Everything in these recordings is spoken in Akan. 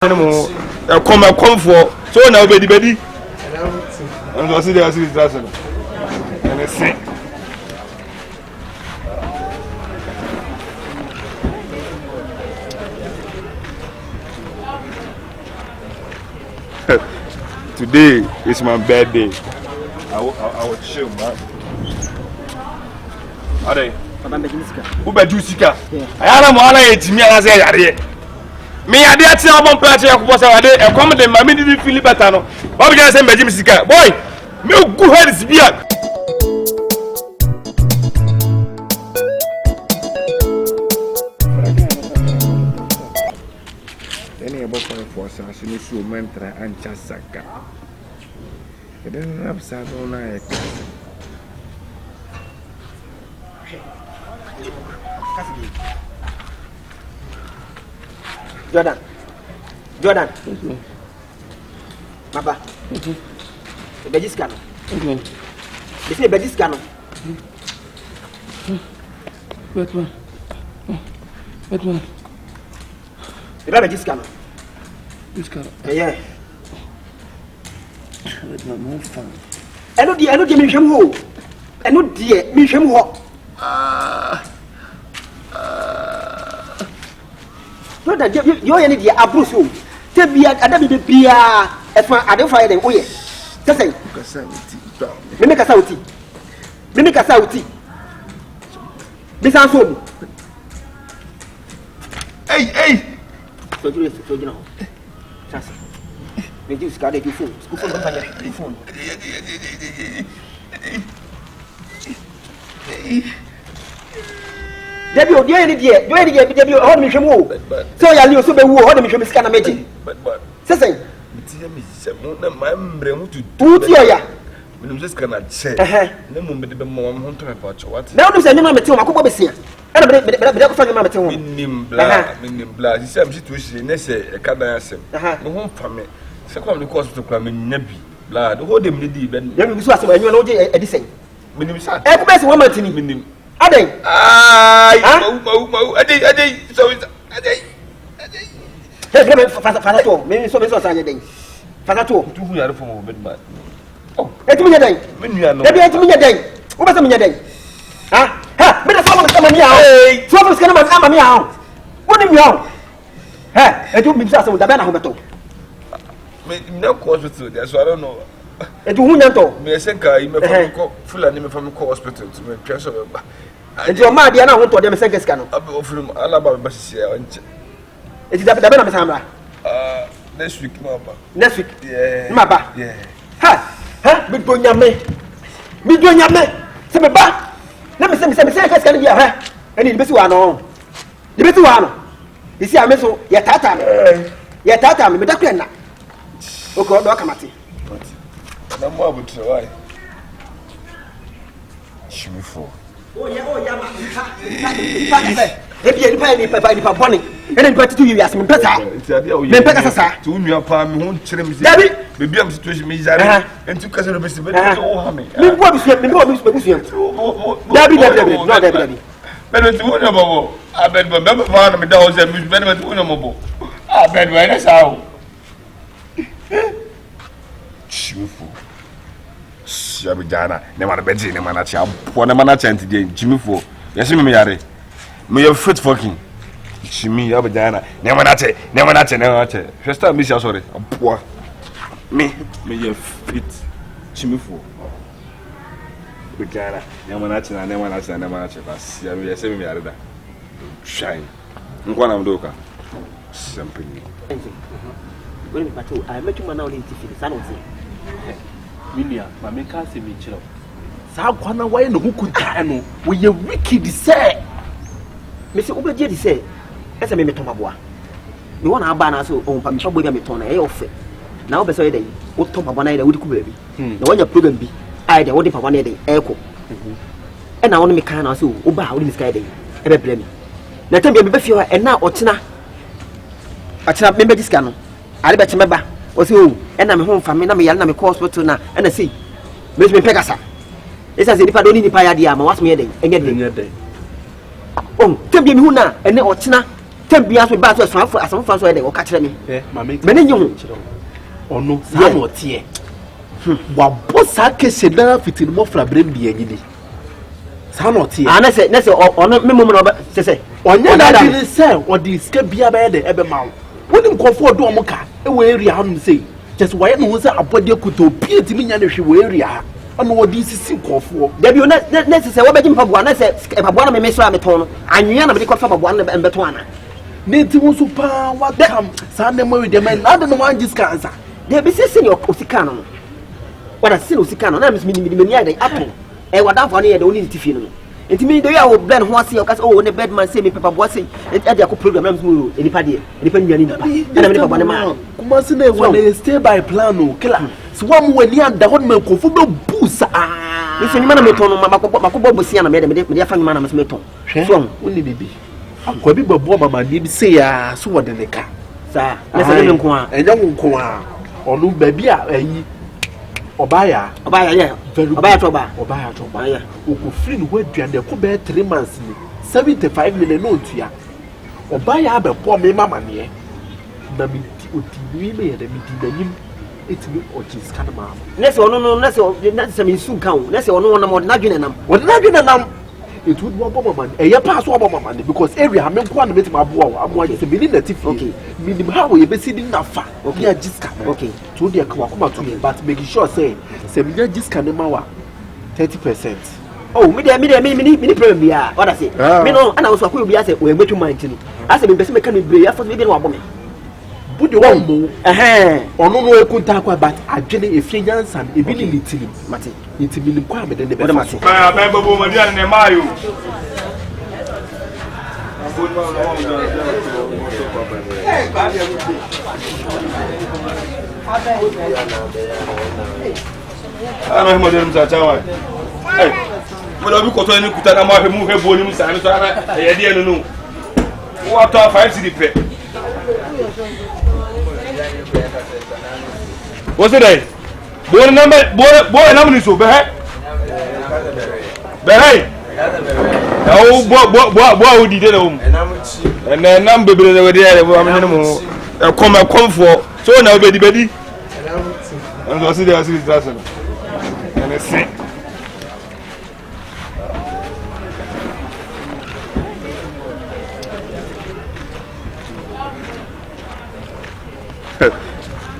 Animal, come for so now, baby. And I see the assistant. And it's sick. Today is my birthday. I will chill, man. Are they? Who bet you, Sika? I am one age, me as I say. Me a dey ati obon plache yakubo say wade e come dey ma me did feel better no what be just say meji sika boy me go head is bia any ebo for say ni so mentra ancha saka e den rap sa do na e Jordan. Papa. Bejiskano. They say Bejiskano. Batman. You got Bejiskano. Bejiskano. Yeah. Batman, no fun. I know the me hwem ho. I know the me hwem ho. No, that you any the abruso. Tell me, I don't be beer. If I don't find them, oh, yes. Just say, make a sauti. Make a sauti. This answer. hey So you know. Just me just got a phone. School phone. Debbie, do any dear, Debbie, hold me from woo. So you also be woo, hold me from scan a magic. but Say, my to two ya. I'm just gonna say, no moment the mom to about what Now do say no matter I could be seen. And I find my matter. Minim blah, the same situation, they say a canasem. No home for me. Second, the cost to come in Nebby, blah, the whole dem did even. Then you saw when you know the same. Minim sat. I best woman to me. A day. A day. So it's a day. Hey, Fanato, maybe so many Saturday. Fanato, 200 from a bed, but oh, it's me a day. Maybe it's me a day. What was a day? Ah, ha, but the phone is coming here. Trouble is going to come here. What do you know? Ha, I took me just with the banner. No cause with it, so I don't know. And to whom Me senka, you may full and from hospital to make press of and your mother, I want to them a second scan. I'll be offering Alabama Bassia. It is the banner, Sandra. Next week, Next week, yeah, Maba. yeah. Ha, big doing me. Big doing me. Say, Ba. Let me say, can be a hair. And in Bessu, the Bessu. You see, I miss your tata. Your tata, but that's not. Okay, no, come at it. No more would try. Shimmy for. Oh, yeah, maybe any penny for bonnie. And then got to you as me better. To me, your palm won't trim me. Maybe I'm situation me and took us a bit of oh, me. What is your I bet remember one of the dogs and Miss Benjamin Unamable. I bet when I saw. Chimful. Shabijana, never betting a manager, one a manager today, Jimmy for. Yes, me are. May your foot fucking. Jimmy, Abijana, never not. First time, Miss sorry, a poor. Me, may your feet. Jimmy for. Bigana, never not. Say me are. Shine. Nkwana mdoka. Simple. When I met you now in Tiffany, San Jose. William, my make us a Mitchell. Sakwana, why no who could die? We are wicked, say. Mr. Uber say, as I may Tomaboa. You want our banner so on Pampa Boyamitona, eh, off it. Now, beside them, what Tomabana would could be. The one your program be, I the only Pavana day, echo. And I want to make kind of so, Uba, how in the sky day, ever blame me. Let me be fewer and now Otina. Otina, remember this canon. I bet remember. Was you and I'm home from me, I'm a course for now, and I see. Miss me Pegasa. It's as if I don't need the pie idea, I was me a day, and get in your day. Oh, tell me who now, and then Otina. Tempia so ba so asam fa so dey o ka kire me mame me ne hu ono sa no tie wa bossa kese na fitini mo fra brem bi anyini sa no tie na se ono me mum no se onye na di se odi ska bia ba de ebe mawo woni nkofo do mo ka e we area hanu sei just why no se abode kuto pie timi nya na hwe we area ono odi sisi nkofo da bi na se wo beji mpaboa na se mpaboa na me so a meton no anwea na me de kofa mpaboa na mbeton ana neti wo so pa what come sa na mo we de man na do no wan jiska ansa de bi sisi ni osika no wada sisi osika no na me ni ade apo wadanfo na ye de oni tifi no ntimi de ya wo blend ho ase o ka o ne bedman say me papaboa say e de akọ program na me enipa de enipa nyani nipa na me papaboa ne ma kuma se na we stay by plan o kila so wa mo wani anda ho me kofo be busa me se nyima na me ton no makobọ bosia na me de afa nyima na me se me ton so oni bibi akwa bi babo mama ni bi say ya so wo de ne ka sa na se me nko a enya nko a onu ba bi a ayi Obaya yeah. Obaya toba yeah. Oku free no aduane ko be 3 months ni 75 million no tua. Obaya be po me mama ne. Na mi otimi me ya mi di nanim etimi ogis kan ma. Na se ono no na se mi su kan. Na se ono na mo na dwene nam. Wo na dwene nam. It would be mama. Eye pass wo mama because area me ko na metim abo abo se me ni native. Okay. Minim how we be sitting na fa. Okay. Ya jiska. Okay. To dey kwa kuma to but make sure say me ya jiska ne mawa 30%. Oh, me problem bia. What I say? Me no ana so akwa bia say we gbetu mind no. Ase me pese me kan me bre ya for me bi na wabo me. Budi wo mo. Ono no ekunta akwa but adwene efie nyansan ebi ni litini. Mate. Litini ni kwa me de ne be mate. Ba babo ma dia ne mayo. Ana mo dem sa chawa. Mo do bi ko to ni kuta na mo afi mu he bo ni mu sa ni so ana e de enu no. Wo to 5 cedi pe. What's it day? Boy number boy number so be he. Be he. Oh boy we did home. And then number be we there we am no come for. So now be di. And so see that. And it's sick.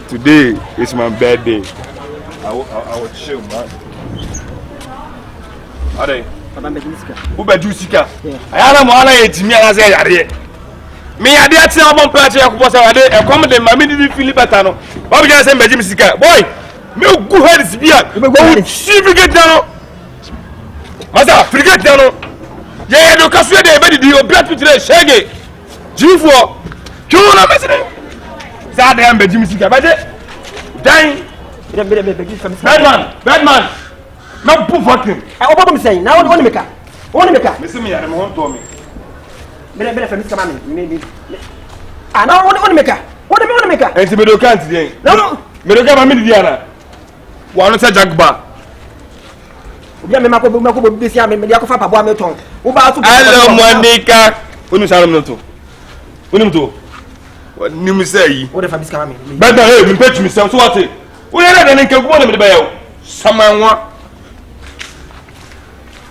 Today is my birthday. I will chill, man. Are they? Who be Jusika? I am one of me as I are. Me, I did say I'm on patch. I was a comment. My mini feel better. No, what we just say, Benjamin Sika. Boy, me go ahead is beer. She forget down. Masa, forget down. Yeah, no, cause we dey be the blood to today. Shaggy, G4. You know me. Sad am Benjamin Sika. But dying. Badman. Not put fucking. I open me saying, now only make her. Listen me, I'm on to me. Better for Mr. Mammy, maybe. I now want to make her. What do you want to make her? And to Cant today. No, me don't come a Diana. One of the jack bar. Yeah, Mako, this year, maybe I can find a boy. Hello, Monica. When you saw him to. What you say? What if I'm coming? But hey, we bet me some sort of. We are not going to go to the bell. Someone.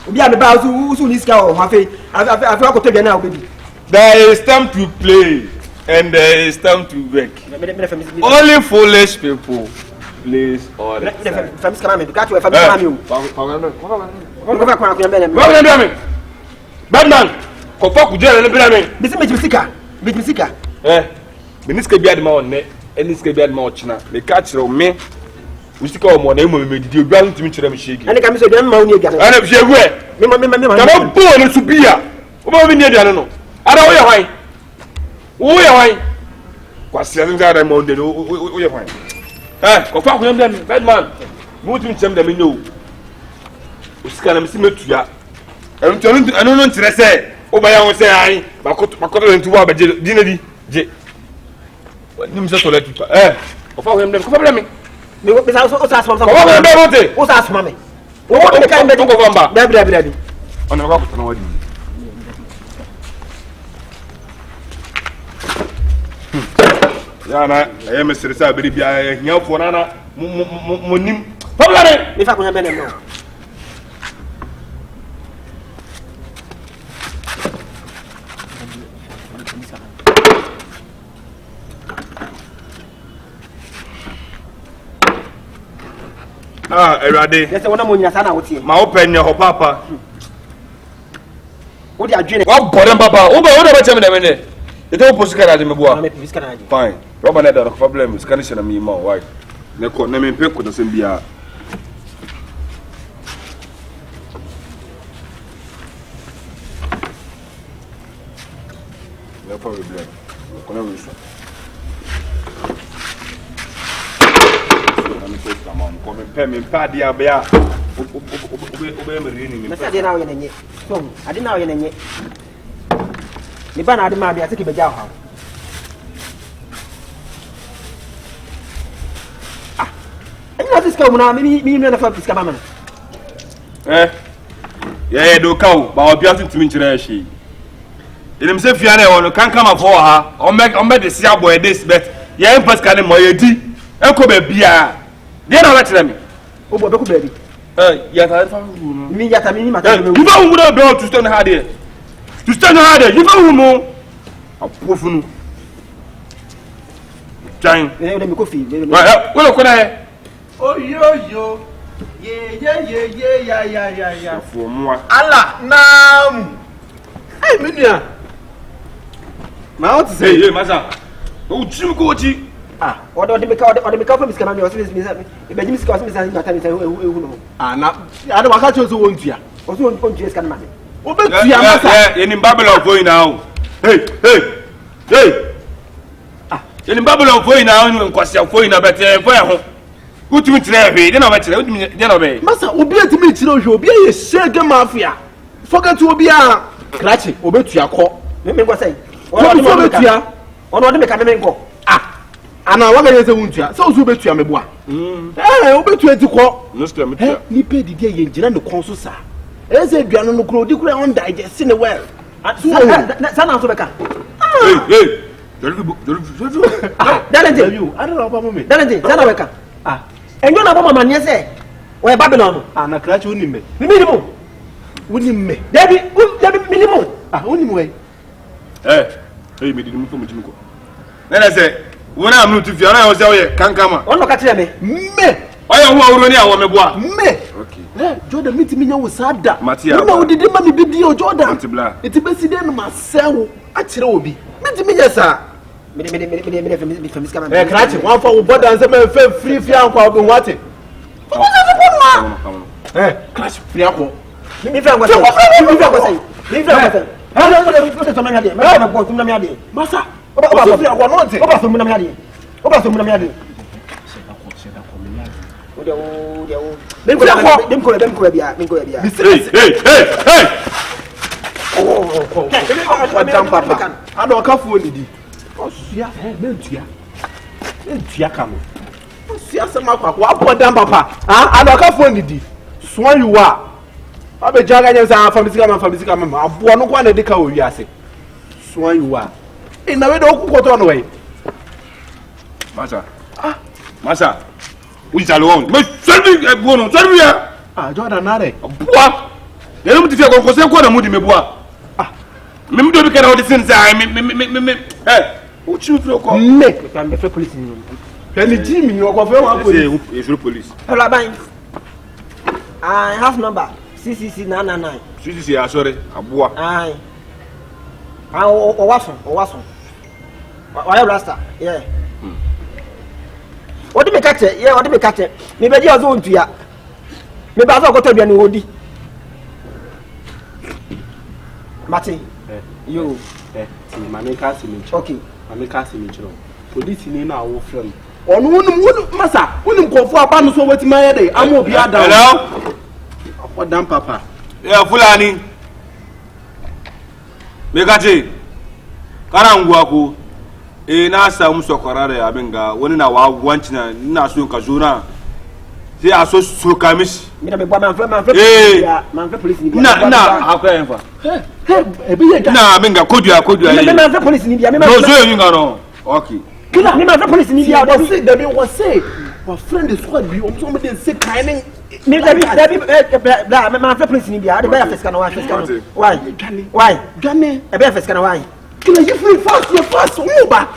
We are about to this cow. I forgot to get now, baby. There is time to play and there is time to work. Only foolish people plays all the time. Fam's coming to catch you. Badman, go fuck with Jerry and this is Missika. Miniska be adma on net, and this can be adma china. The catch of me. We stick our money, we did you grant to me to them shaking. And I come to them money again. And if you wear, I'm born to be here. Over near the no. I don't know why. Why? What's the other Monday? We are fine. Go fuck with them, bad man. Move to them, you know. We scan them symmetry. I'm telling I don't know to say. Oh, my own say I, but into what dinner. What you just let you go fuck them, come from me. Me what ask from What ask mommy? What the kind of go back? Baby. On the rock, no. Ya na e me sere sa beri bia e hiafo na monim probleme me fa ko bene no Erade yes wona mo nya sa na wotie ma wo penya ho papa wo di adwene wa bore papa wo ba cheme na mene ete wo posi kana de meboa me piska na fine roba na da problem scan shena mi ma why ne ko na me pe ko da sem bia no problem ko na wiso na me ko tamam ko me pa dia bia obe me rini me sa de na wo ye nenye so ade na wo ye nenye ni ba na ade ma bia se ke beja ho ina fiska mu na mi na fa fiska mama ya do kawo ba obia tuntumi nkire hye enim se fia na e wono kanka ma fo ha o me de sia boy this bet ya en paska ne mo yedi enko ba bia de na wetere mi o bo be ko ba bi ya ta fa hu no mi ya ta mi ma ta me you fa hu no do to stand ha de you fa hu no apofunu Chan de mi ko fi wo ko na Oh yo. Yeah. for moi Allah nam. Hey menua. Ma what say? Hey masa o chim ko chi o de me ka fa miska na me o se mi sa e be miska o se mi sa ngata mi sa ehu no Na ade waka cho so wontua. o so on tu eska na me O be tua masa. in Babylon for you now hey in Babylon for you now nkwasi for you na bete for ya ho utumi tire hwe de na ba tire utumi de na be Masa obi atimi tire ohwe obi ye shege mafia. Forget obi a krachi obetua ko. me go say O de obetua. ono de me ka me nko Ana waga yeze wontua. Se ozu obetua meboa. Obetua ti ko. no scam tia Ni pe didi ye ngina ne kon so sa. Eze aduano no kro di kro on digest ne well. sa na so be ka hey dalente You, I don't know about me. dalente sa na be ka enyo na bo mama ne se o e Babylon Ana krachi onime. mi minimum Onime. David minimum Onime. hey me di mu fo mu jimi ko na say wona am no tu fia na yo say o ye kankama ono ka tire me Me. o ye hu awuro ni awo meboa Me. okay Jordan meet me nyawo sada. Matia, Na wo didi ma me bidi o Jordan. Antibla. Iti besi de no masewo a kire obi. Meet me yesa. me fa miska na Krachi wan fa wo boda nse me fe free free anko obi wate. come on Krachi free anko. mi fa ngwa say ha no go de to na mi ade ma go to na mi ade Masa. Oba free anko no nte. oba so mu na mi ade dem ko bia hey Madam Papa. Ado ka fu onidi. Osia mentua. Mentua ka no. Osia se makwa kwa Madam Papa. Ado ka fu onidi. So you are. Abe jaga nyensa famisika mama. Abo no kwa na de ka owi ase. So you are. Na we do okukoto no we. Masa we shall on me serve bono serve ya Jordan nare. boa ele muti fia ko se ko na mudi meboa me mdo bi kana o de sin say me o chi fro ko Me. ka me fe police ni Can you Jimmy no ko fe wan police? e fro police hello ban I have number CCC 999 sisi ya sorry aboa ai o waso wa rasta yeah odi me kate me be di ozo ntua me ba zo ko to bia ni odi mati yo ti mame ka si mi okay mame ka si mi chiro police ni na wo frem onu wonu masa wonu nkofo aba no so wati maye dey amo obi ada hello Madam Papa ya fulani me kace kana ngwa ko na samu sokorare abinga wani na wa wancina ina so ka zo na sai a so soka mishi me na me bua man fe police ni bia na akwa enfa ebi ye na abinga kodua me man fe police ni bia me no so yin ga no okay Killer, me my police ni dia. They was say. My friend is what be on somebody say kind. Me my police ni dia. The bear first can why? Why? Gane. A bear first can why? Killer, you free fast, you fast, Uber.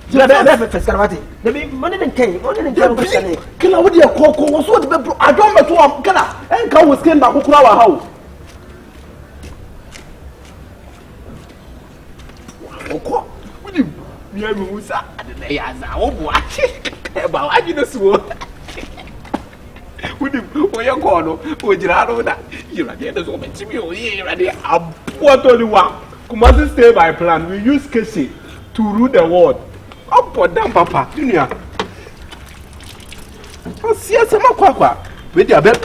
The bear first can what? The money didn't pay. Killer, what you call was what the I don't know to Killer. And come with skin back who our house. What you? Me and Musa. They are our watch. About I didn't swear. With him, where you go, with your that you're at the end of the moment. Here, I'm what only one. Kumasi stay by plan. We use Casey to rule the world. Up or down, Papa, Junior. I see a summer quack. With your bed.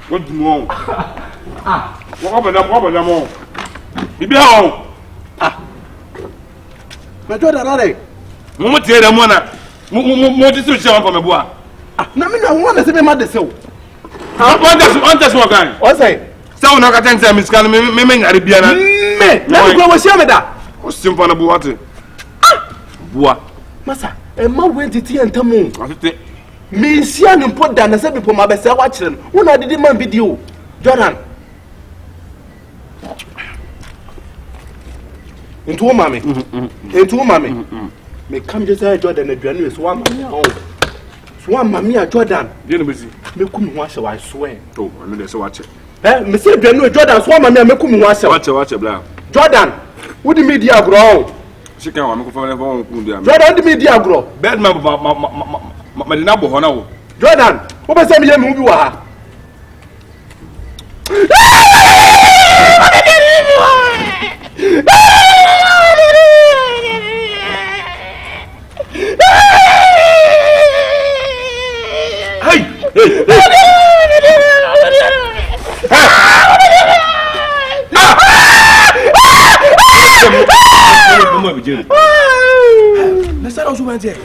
What do you want? What about them? Be home. My daughter, Mo tie da mo na. Mo ti so che on me boa. Na me na won na se me ma de sew. On just what kind? O say, say una ka ten time scan me nyare bia na. Me, na go wo share me da. O simple na boa te. Boa. Masa, e ma we titi entamu. Atete. Me sia ni mpo da na se bi po ma be se wa kire no. Una didi man video. Jordan. Into mama. Into mama. Me come just say Jordan aduane so one mama oh. So one mama Jordan. Dey no bezi. Me kum ho ahye I swear. Oh, I know dey say watch. Me say aduane Jordan so one mama me kum ho ahye. Watch bla. Jordan, wo di media agro. She can wa me ko fa le fa won kun dia. Jordan di media agro. Bed man ma dey na bo ho na wo. Jordan, wo be say me ye me bi wa ha. Let's start also here.